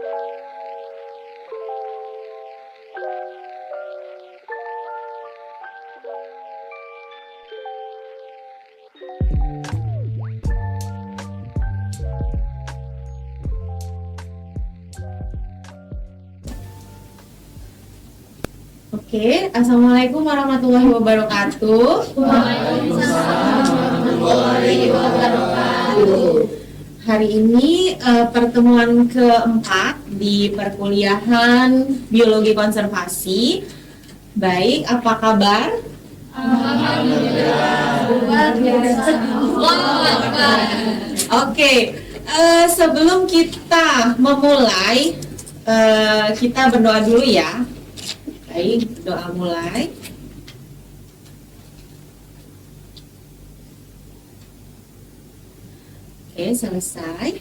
Oke, Assalamualaikum warahmatullahi wabarakatuh. Waalaikumsalam warahmatullahi wabarakatuh. Hari ini pertemuan keempat di perkuliahan Biologi Konservasi. Baik, apa kabar? Alhamdulillah. Luar biasa. Oke, sebelum kita memulai, kita berdoa dulu ya. Baik, doa mulai. Oke, selesai.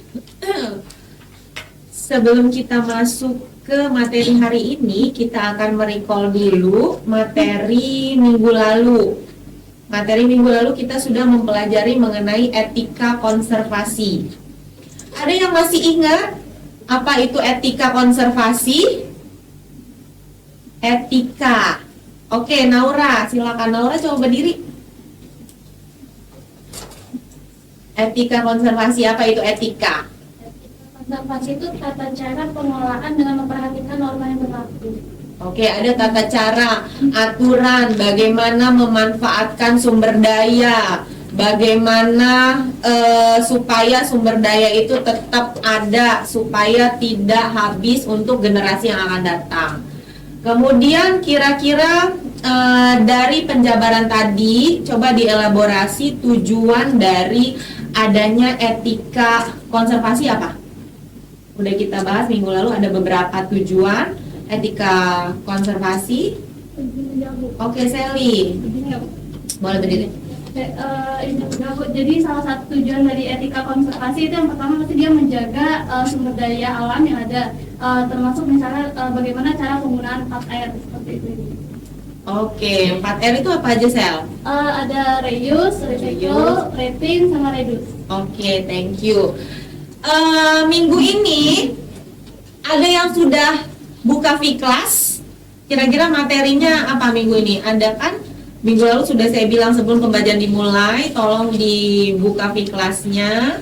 Sebelum kita masuk ke materi hari ini, kita akan merecall dulu materi minggu lalu. Materi minggu lalu kita sudah mempelajari mengenai etika konservasi. Ada yang masih ingat apa itu etika konservasi? Etika. Oke, Naura, silakan Naura coba berdiri. Etika konservasi, apa itu etika? Konservasi itu tata cara pengelolaan dengan memperhatikan norma yang berlaku. Oke, ada tata cara, aturan, bagaimana memanfaatkan sumber daya, bagaimana supaya sumber daya itu tetap ada, supaya tidak habis untuk generasi yang akan datang. Kemudian kira-kira dari penjabaran tadi, coba dielaborasi tujuan dari adanya etika konservasi apa? Udah kita bahas minggu lalu, ada beberapa tujuan etika konservasi. Oke, Sally, boleh berdiri. Jadi salah satu tujuan dari etika konservasi itu yang pertama pasti dia menjaga sumber daya alam yang ada, termasuk misalnya bagaimana cara penggunaan 4R seperti itu. Oke, 4R itu apa aja, Sel? Ada reuse, recycle, retin, sama reduce. Oke, thank you. Minggu ini ada yang sudah buka V-Class. Kira-kira materinya apa minggu ini? Ada kan? Minggu lalu sudah saya bilang sebelum pembelajaran dimulai, tolong dibuka V-Class-nya,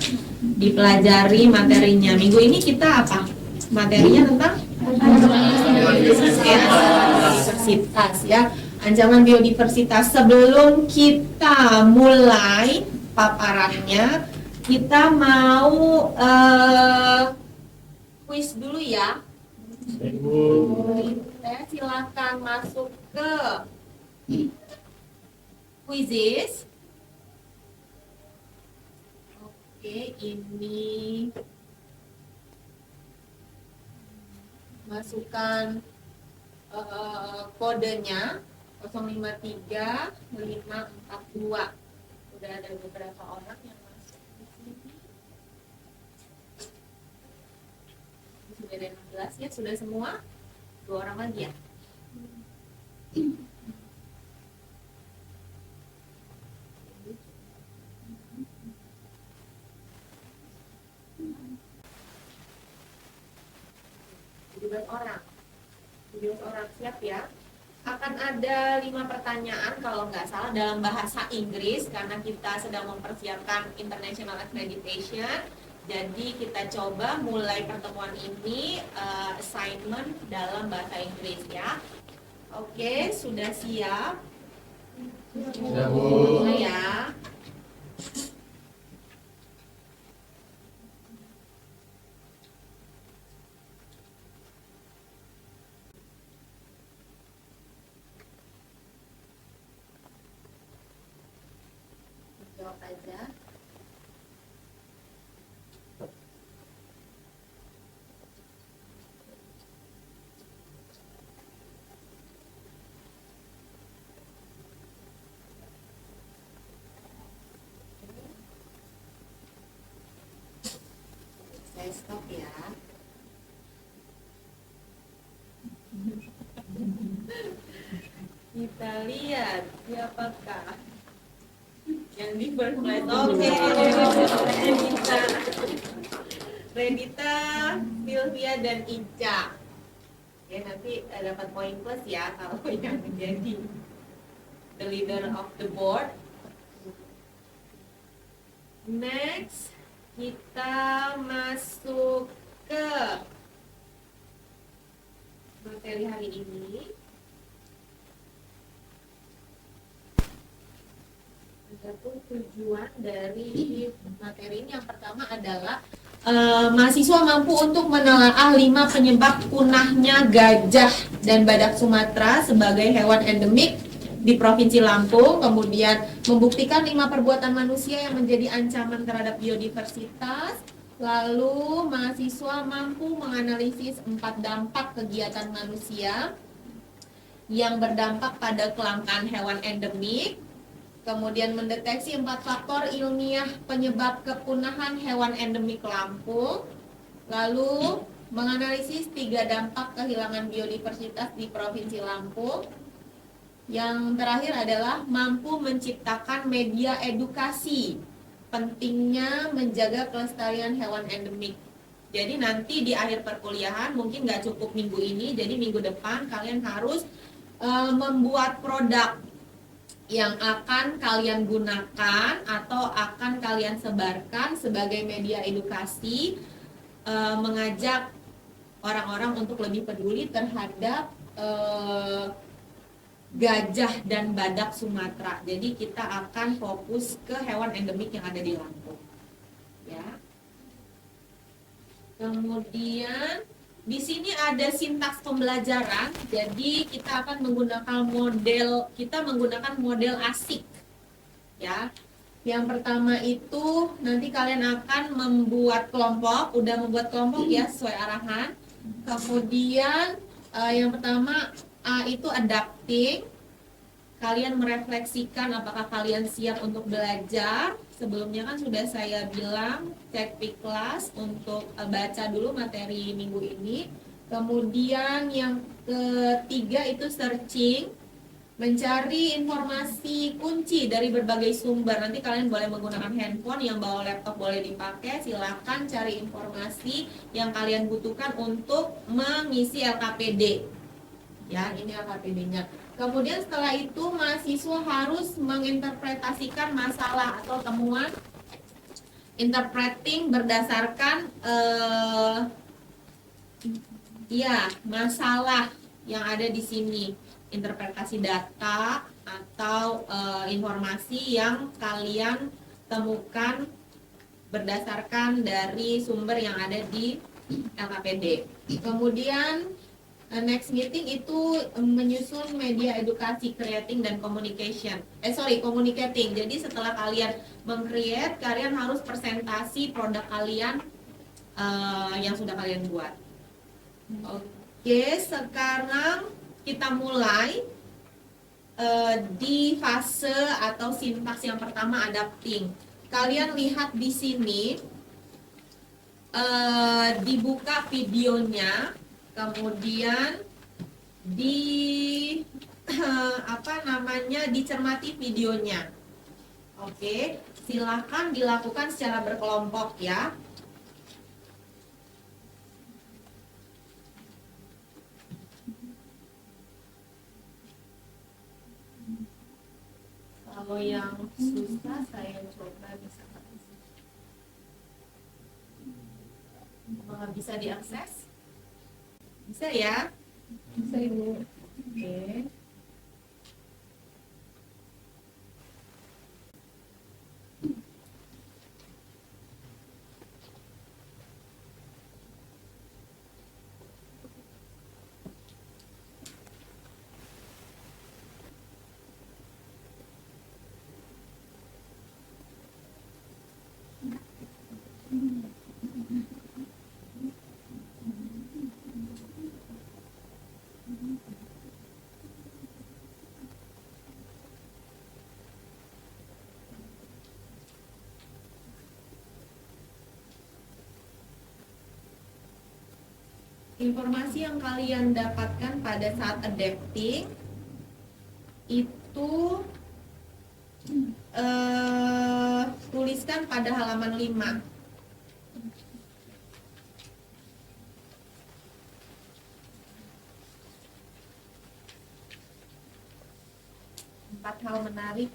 dipelajari materinya. Minggu ini kita apa? Materinya tentang biodiversitas ya, ancaman biodiversitas. Sebelum kita mulai paparannya, kita mau kuis dulu ya. Silakan masuk ke quizzes. Oke, ini masukkan kodenya 053542. Udah ada beberapa orang yang masuk di sini. Sudah ada 16 ya, sudah semua? 2 orang lagi ya? orang 17 orang, siap ya. Akan ada 5 pertanyaan kalau nggak salah dalam bahasa Inggris karena kita sedang mempersiapkan International Accreditation. Jadi kita coba mulai pertemuan ini assignment dalam bahasa Inggris ya. Oke, sudah siap? Sudah, Bu. Ya. Jawab aja. Saya stop ya. Kita lihat siapakah yang di first place. Oke, kita Redita, Sylvia, dan Ica. Ya, nanti dapat poin plus ya kalau yang menjadi the leader of the board. Next, kita masuk ke materi hari ini. Adapun tujuan dari materi ini yang pertama adalah mahasiswa mampu untuk menelaah 5 penyebab punahnya gajah dan badak Sumatera sebagai hewan endemik di Provinsi Lampung, kemudian membuktikan 5 perbuatan manusia yang menjadi ancaman terhadap biodiversitas. Lalu mahasiswa mampu menganalisis 4 dampak kegiatan manusia yang berdampak pada kelangkaan hewan endemik. Kemudian mendeteksi 4 faktor ilmiah penyebab kepunahan hewan endemik Lampung. Lalu menganalisis 3 dampak kehilangan biodiversitas di Provinsi Lampung. Yang terakhir adalah mampu menciptakan media edukasi pentingnya menjaga kelestarian hewan endemik. Jadi nanti di akhir perkuliahan mungkin nggak cukup minggu ini, jadi minggu depan kalian harus membuat produk yang akan kalian gunakan atau akan kalian sebarkan sebagai media edukasi, mengajak orang-orang untuk lebih peduli terhadap gajah dan badak Sumatera. Jadi kita akan fokus ke hewan endemik yang ada di Lampung. Ya. Kemudian di sini ada sintaks pembelajaran. Jadi kita akan menggunakan model ASIK. Ya. Yang pertama itu nanti kalian akan membuat kelompok, udah membuat kelompok ya sesuai arahan. Kemudian yang pertama itu adapting. Kalian merefleksikan apakah kalian siap untuk belajar. Sebelumnya kan sudah saya bilang cek Piklas untuk baca dulu materi minggu ini. Kemudian yang ketiga itu searching, mencari informasi kunci dari berbagai sumber. Nanti kalian boleh menggunakan handphone, yang bawa laptop boleh dipakai. Silakan cari informasi yang kalian butuhkan untuk mengisi LKPD. Ya, ini LKPD-nya. Kemudian setelah itu mahasiswa harus menginterpretasikan masalah atau temuan, interpreting berdasarkan masalah yang ada di sini, interpretasi data atau informasi yang kalian temukan berdasarkan dari sumber yang ada di LKPD. Kemudian next meeting itu menyusun media edukasi, creating dan communicating. Jadi setelah kalian meng-create, kalian harus presentasi produk kalian yang sudah kalian buat. Oke, sekarang kita mulai di fase atau sintaks yang pertama, adapting. Kalian lihat di sini dibuka videonya. Kemudian dicermati videonya. Oke, silakan dilakukan secara berkelompok ya. Kalau yang susah saya coba bisa diakses. Bisa ya? Bisa Ibu. Oke. Informasi yang kalian dapatkan pada saat adapting itu tuliskan pada halaman 5. 4 hal menarik.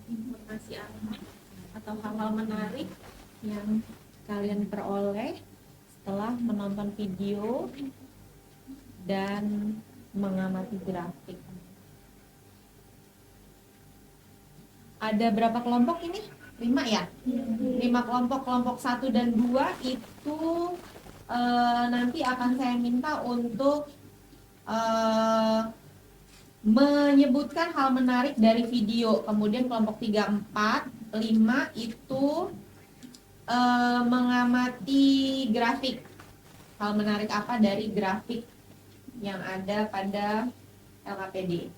Informasi apa atau hal-hal menarik yang kalian peroleh setelah menonton video dan mengamati grafik. Ada berapa kelompok ini? 5 ya? 5 kelompok. Kelompok 1 dan 2 itu nanti akan saya minta untuk menyebutkan hal menarik dari video. Kemudian kelompok 3, 4, 5 itu mengamati grafik. Hal menarik apa dari grafik yang ada pada LKPD.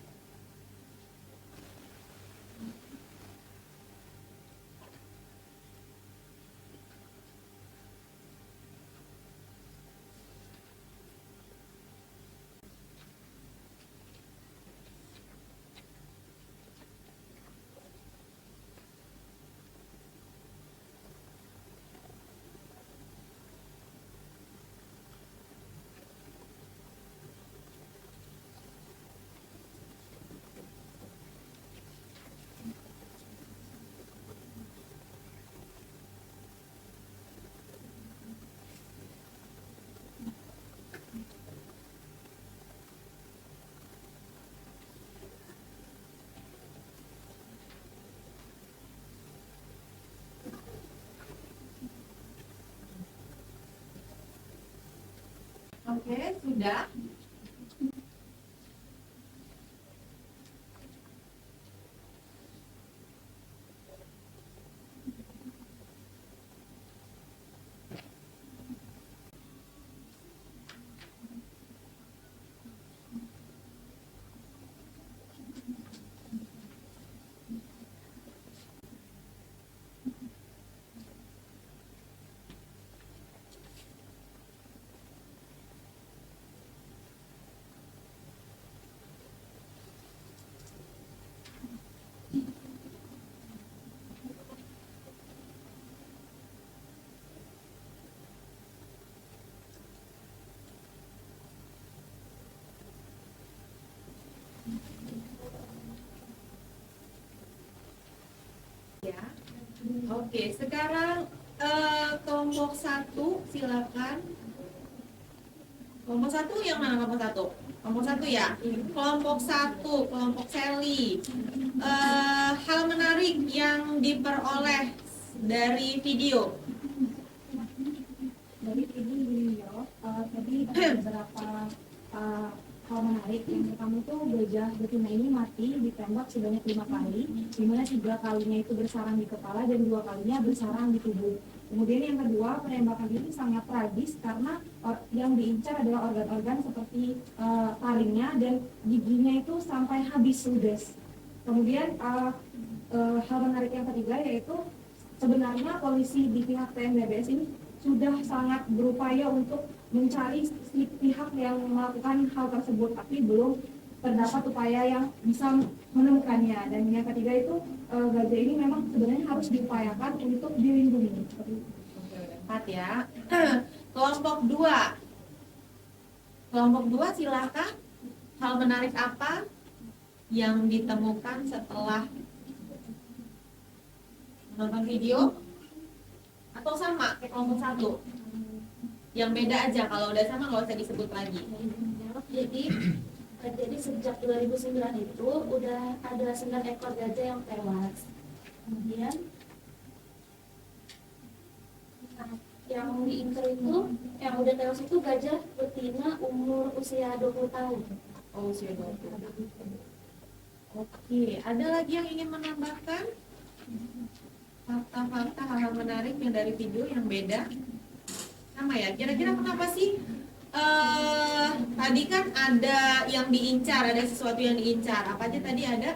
Oke, sudah. Ya. Oke, sekarang kelompok 1 silakan. Kelompok 1 yang mana kelompok 1? Kelompok 1 ya. Kelompok 1, kelompok Sally. Hal menarik yang diperoleh dari video. Dari video tadi ada beberapa hal menarik. Yang pertama itu gajah betina ini mati ditembak sebanyak 5 kali, di mana 3 kalinya itu bersarang di kepala dan 2 kalinya bersarang di tubuh. Kemudian yang kedua, penembakan ini sangat tragis karena yang diincar adalah organ-organ seperti taringnya dan giginya itu sampai habis ludes. Kemudian hal menarik yang ketiga yaitu sebenarnya polisi di pihak TNBBS ini sudah sangat berupaya untuk mencari si pihak yang melakukan hal tersebut, tapi belum terdapat upaya yang bisa menemukannya. Dan yang ketiga itu gajah ini memang sebenarnya harus diupayakan untuk dilindungi. Seperti itu. Oke, 4 ya. Kelompok 2. Kelompok 2 silakan. Hal menarik apa yang ditemukan setelah menonton video? Atau sama kayak kelompok 1? Yang beda aja, kalau udah sama nggak usah disebut lagi. Jadi sejak 2009 itu udah ada 9 ekor gajah yang tewas. Kemudian yang diincer itu, yang udah tewas itu gajah betina umur usia 20 tahun. Oh, usia 20. Oke, ada lagi yang ingin menambahkan? Fakta-fakta hal-hal menarik yang dari video yang beda? Sama ya, kira-kira kenapa sih? Tadi kan ada yang diincar, ada sesuatu yang diincar. Apa aja tadi ada?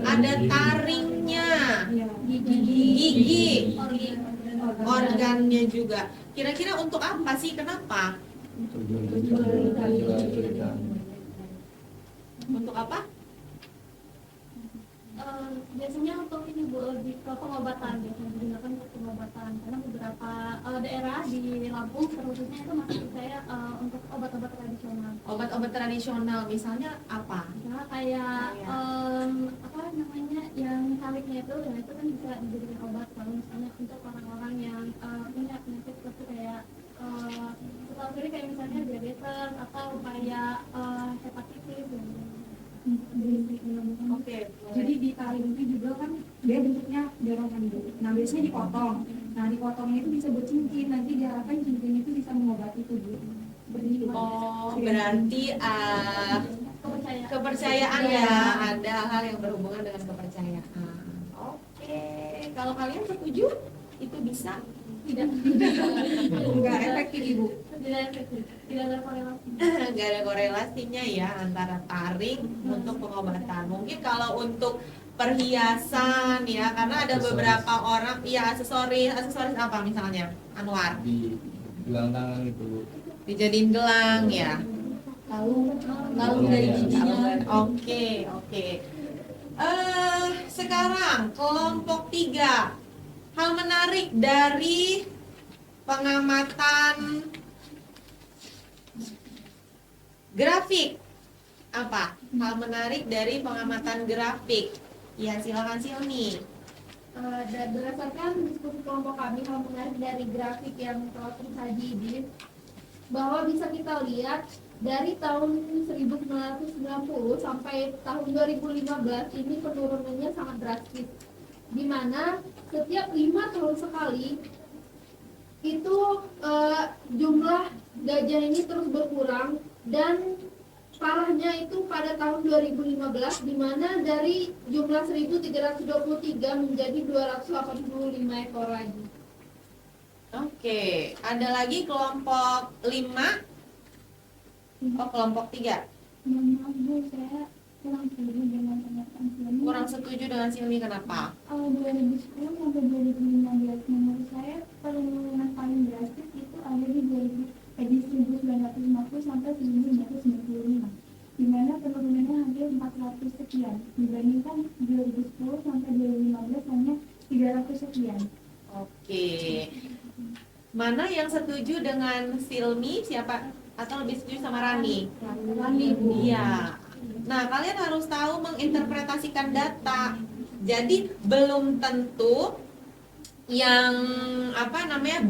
Ada taringnya, gigi, organnya juga. Kira-kira untuk apa sih? Kenapa? Untuk apa? Biasanya untuk ini Bu, di pengobatan, biasanya digunakan untuk pengobatan karena beberapa daerah di Lampung terkhususnya itu masih percaya untuk obat-obat tradisional. Obat-obat tradisional, misalnya apa? Misalnya kayak apa namanya yang saliknya itu, dan itu kan bisa dijadikan obat kalau misalnya untuk orang-orang yang punya penyakit seperti kayak setahu saya kayak misalnya diabetes atau kayak hepatitis dan Oke. Jadi di taring itu juga kan dia bentuknya dorongan dulu. Nah biasanya dipotong. Nah dipotongnya itu bisa buat cincin. Nanti diharapkan cincin itu bisa mengobati tubuh. Seperti itu. Oh, berarti kepercayaan ya, ada hal yang berhubungan dengan kepercayaan. Oke, kalau kalian setuju itu bisa? tidak Enggak efektif Ibu. tidak efektif, tidak ada korelasi. Nggak ada korelasinya ya antara taring untuk pengobatan. Mungkin kalau untuk perhiasan ya, karena ada beberapa orang, ya aksesoris apa misalnya, Anwar? Di gelang tangan itu. Dijadiin gelang ya. Lalu dari giginya. Oke. Sekarang kelompok 3. Hal menarik dari pengamatan grafik. Apa? Hal menarik dari pengamatan grafik. Ya, silakan Silmi. Dan berdasarkan diskusi kelompok kami, hal menarik dari grafik yang telah tersaji ini, bahwa bisa kita lihat dari tahun 1990 sampai tahun 2015 ini penurunannya sangat drastis, di mana setiap 5 tahun sekali itu jumlah gajah ini terus berkurang, dan parahnya itu pada tahun 2015 di mana dari jumlah 1323 menjadi 285 ekor lagi. Oke, ada lagi kelompok 5. Oh, kelompok 3. Maaf Bu, saya kurang setuju dengan pernyataan Silmi. Kurang setuju dengan Silmi, kenapa? 2010 sampai 2015 menurut saya penurunan paling drastis itu ada di 1950 sampai 1995, di mana penurunannya hampir 400 sekian dibandingkan 2010 sampai 2015 hanya 300 sekian. Oke. Mana yang setuju dengan Silmi? Siapa? Atau lebih setuju sama Rani? Rani, Bu. Iya. Nah, kalian harus tahu menginterpretasikan data. Jadi belum tentu yang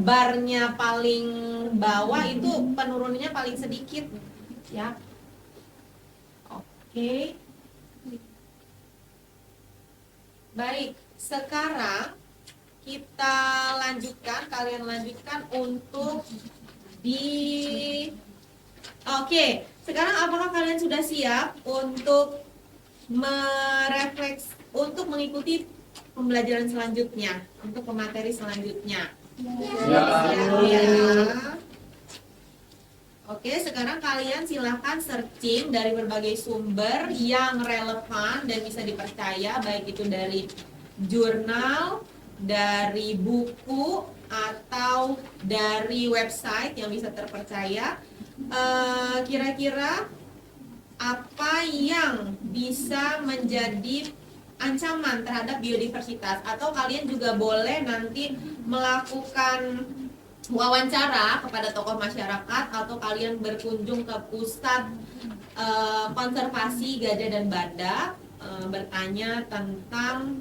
barnya paling bawah itu penurunannya paling sedikit, ya. Oke. Baik, sekarang kita lanjutkan, kalian lanjutkan untuk Oke, sekarang apakah kalian sudah siap untuk untuk mengikuti pembelajaran selanjutnya, untuk pemateri selanjutnya? Siap ya. Oke, sekarang kalian silahkan searching dari berbagai sumber yang relevan dan bisa dipercaya, baik itu dari jurnal, dari buku, atau dari website yang bisa terpercaya. Kira-kira apa yang bisa menjadi ancaman terhadap biodiversitas, atau kalian juga boleh nanti melakukan wawancara kepada tokoh masyarakat, atau kalian berkunjung ke pusat konservasi gajah dan badak, bertanya tentang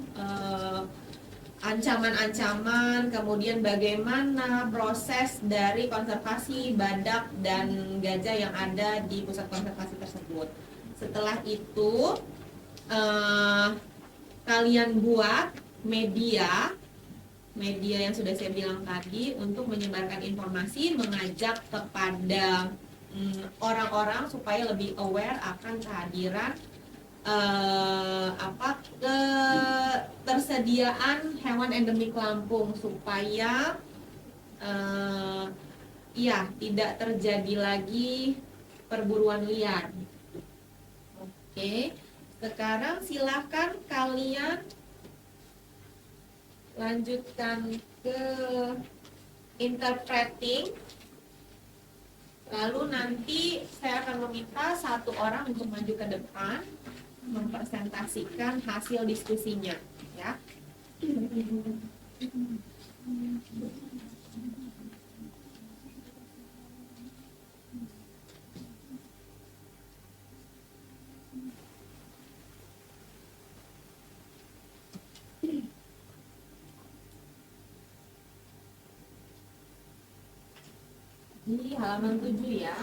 ancaman-ancaman, kemudian bagaimana proses dari konservasi badak dan gajah yang ada di pusat konservasi tersebut. Setelah itu kalian buat media yang sudah saya bilang tadi untuk menyebarkan informasi, mengajak kepada orang-orang supaya lebih aware akan kehadiran ketersediaan hewan endemik Lampung supaya tidak terjadi lagi perburuan liar. Oke, sekarang silakan kalian lanjutkan ke interpreting. Lalu nanti saya akan meminta satu orang untuk maju ke depan mempresentasikan hasil diskusinya, ya. Di halaman 7 ya.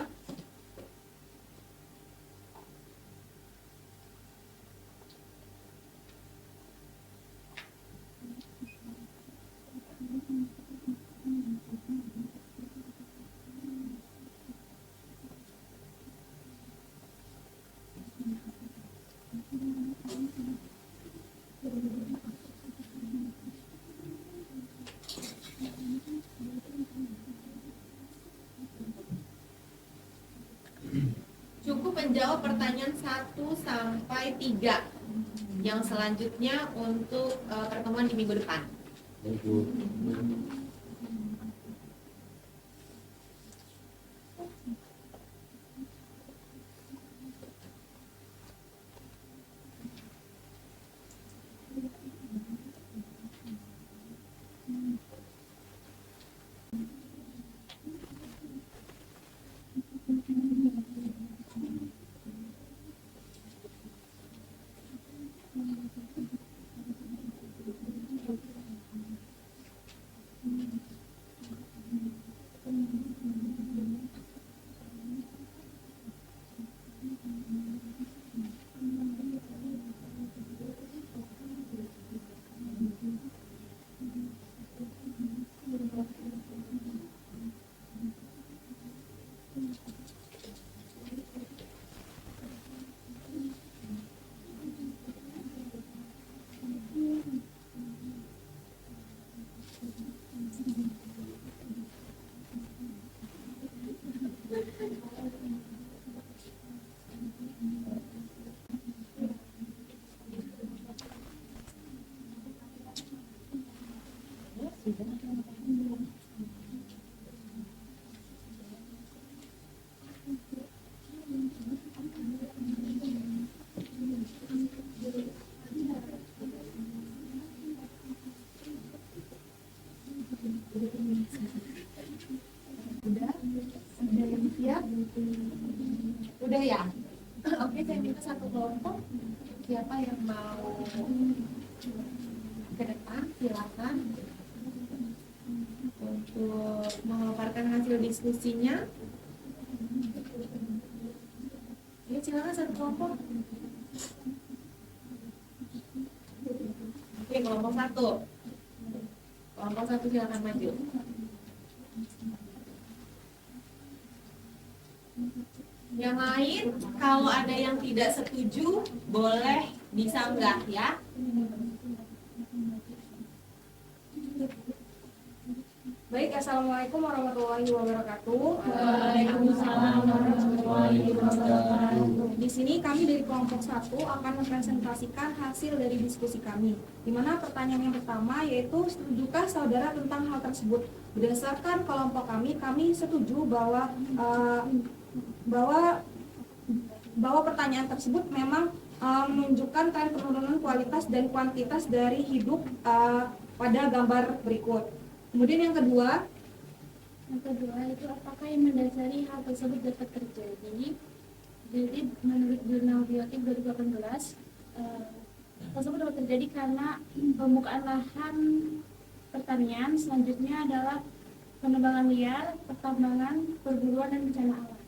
Cukup menjawab pertanyaan 1 sampai 3. Yang selanjutnya untuk pertemuan di minggu depan. Udah ya? Oke, saya minta satu kelompok. Siapa yang mau ke depan, silakan untuk memaparkan hasil diskusinya. Ya, silakan satu kelompok. Oke, kelompok 1. Kelompok 1 silakan maju. Yang lain, kalau ada yang tidak setuju, boleh disanggah ya. Baik, assalamualaikum warahmatullahi wabarakatuh. Waalaikumsalam warahmatullahi wabarakatuh. Di sini kami dari kelompok 1 akan mempresentasikan hasil dari diskusi kami. Di mana pertanyaan yang pertama yaitu, setujukah saudara tentang hal tersebut? Berdasarkan kelompok kami setuju bahwa pertanyaan tersebut memang menunjukkan tren penurunan kualitas dan kuantitas dari hidup pada gambar berikut. Kemudian yang kedua itu apakah yang mendasari hal tersebut dapat terjadi? Jadi menurut jurnal Biotik 2018 tersebut dapat terjadi karena pembukaan lahan pertanian, selanjutnya adalah penebangan liar, pertambangan, perburuan, dan bencana alam.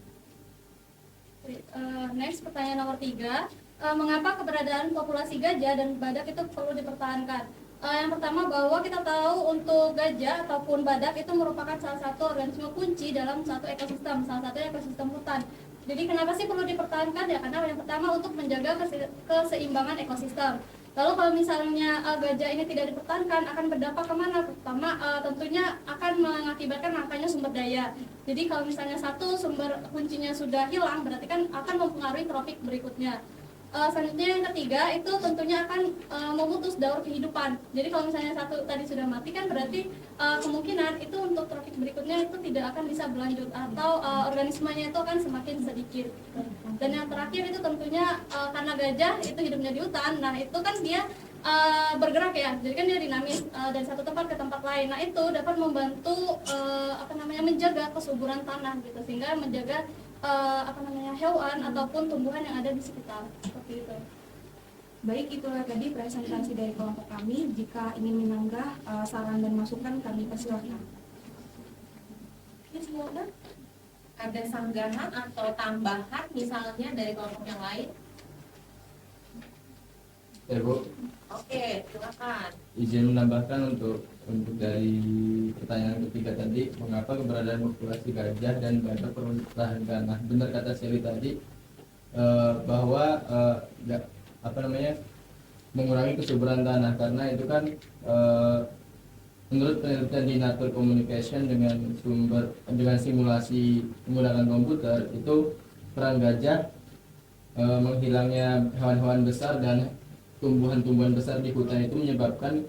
Next, pertanyaan nomor 3. Mengapa keberadaan populasi gajah dan badak itu perlu dipertahankan? Yang pertama, bahwa kita tahu untuk gajah ataupun badak itu merupakan salah satu organisme kunci dalam satu ekosistem, salah satu ekosistem hutan. Jadi kenapa sih perlu dipertahankan? Ya karena yang pertama untuk menjaga keseimbangan ekosistem. Lalu kalau misalnya gajah ini tidak dipertahankan akan berdampak kemana? Pertama tentunya akan mengakibatkan langkanya sumber daya. Jadi kalau misalnya satu sumber kuncinya sudah hilang, berarti kan akan mempengaruhi tropik berikutnya. Selanjutnya yang ketiga itu tentunya akan memutus daur kehidupan. Jadi kalau misalnya satu tadi sudah mati kan berarti kemungkinan itu untuk tropik berikutnya itu tidak akan bisa berlanjut atau organismenya itu akan semakin sedikit. Dan yang terakhir itu tentunya karena gajah itu hidupnya di hutan, nah itu kan dia bergerak ya, jadi kan dia dinamis dari satu tempat ke tempat lain. Nah itu dapat membantu menjaga kesuburan tanah gitu, sehingga menjaga hewan ataupun tumbuhan yang ada di sekitar seperti itu. Baik, itulah tadi presentasi dari kelompok kami. Jika ingin menanggah saran dan masukan, kami persilahkan. Oke, semoga ada sanggahan atau tambahan misalnya dari kelompok yang lain. Ya Bu, Oke, silakan. izin menambahkan untuk dari pertanyaan ketiga tadi, mengapa keberadaan populasi gajah dan badak perlu dipertahankan? Nah, benar kata Sally tadi bahwa mengurangi kesuburan tanah, karena itu kan menurut penelitian di Nature Communication dengan simulasi menggunakan komputer, itu peran gajah menghilangnya hewan-hewan besar dan tumbuhan-tumbuhan besar di hutan itu menyebabkan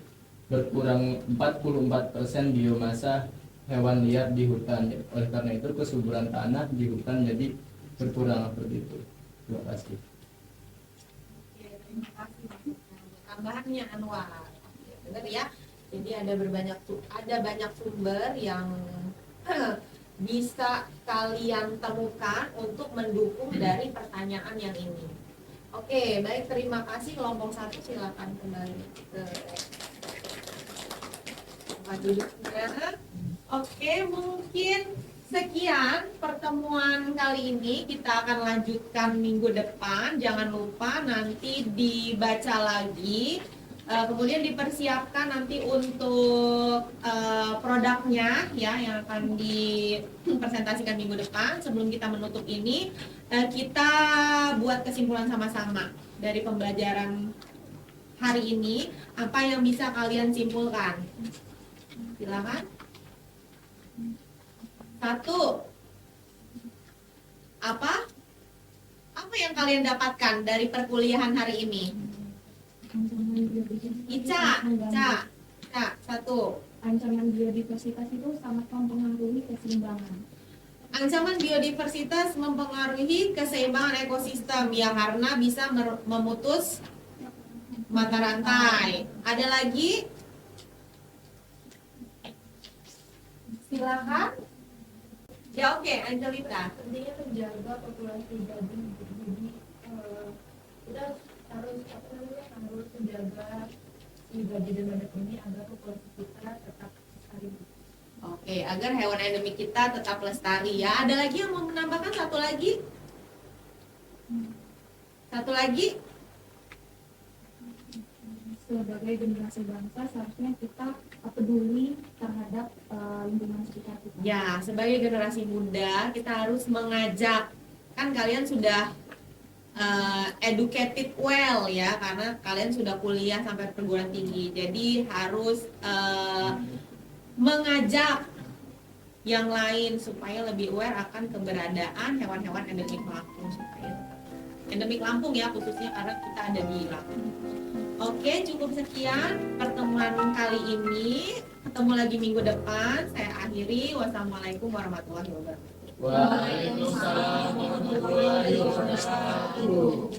berkurang 44% biomasa hewan liar di hutan. Oleh karena itu kesuburan tanah di hutan jadi berkurang seperti itu. Terima kasih. Oke, terima kasih. Tambahannya Anwar. Oke, benar ya. Jadi ada banyak sumber yang bisa kalian temukan untuk mendukung dari pertanyaan yang ini. Oke, baik, terima kasih kelompok 1, silakan kembali ke tempat duduknya. Oke, mungkin sekian pertemuan kali ini, kita akan lanjutkan minggu depan. Jangan lupa nanti dibaca lagi, kemudian dipersiapkan nanti untuk produknya ya yang akan dipresentasikan minggu depan. Sebelum kita menutup ini, kita buat kesimpulan sama-sama dari pembelajaran hari ini. Apa yang bisa kalian simpulkan? Silakan. 1. Apa yang kalian dapatkan dari perkuliahan hari ini? Ica, 1. Ancaman biodiversitas itu sangat mempengaruhi keseimbangan. Ancaman biodiversitas mempengaruhi keseimbangan ekosistem ya, karena bisa memutus mata rantai. Ada lagi? Silakan. Ya oke, Angelita. Tentunya menjaga populasi gajah. Jadi kita harus menjaga si gajah dan badak ini agar populasi kita tetap lestari. Oke, agar hewan endemik kita tetap lestari ya. Ada lagi yang mau menambahkan? Satu lagi? Sebagai generasi bangsa, seharusnya kita peduli terhadap lingkungan sekitar kita. Ya, sebagai generasi muda kita harus mengajak. Kan kalian sudah educated well ya, karena kalian sudah kuliah sampai perguruan tinggi. Jadi harus mengajak yang lain supaya lebih aware akan keberadaan hewan-hewan endemik Lampung, supaya endemik Lampung ya khususnya, karena kita ada di Lampung. Oke, cukup sekian pertemuan kali ini. Ketemu lagi minggu depan. Saya akhiri. Wassalamualaikum warahmatullahi wabarakatuh. Waalaikumsalam warahmatullahi wabarakatuh.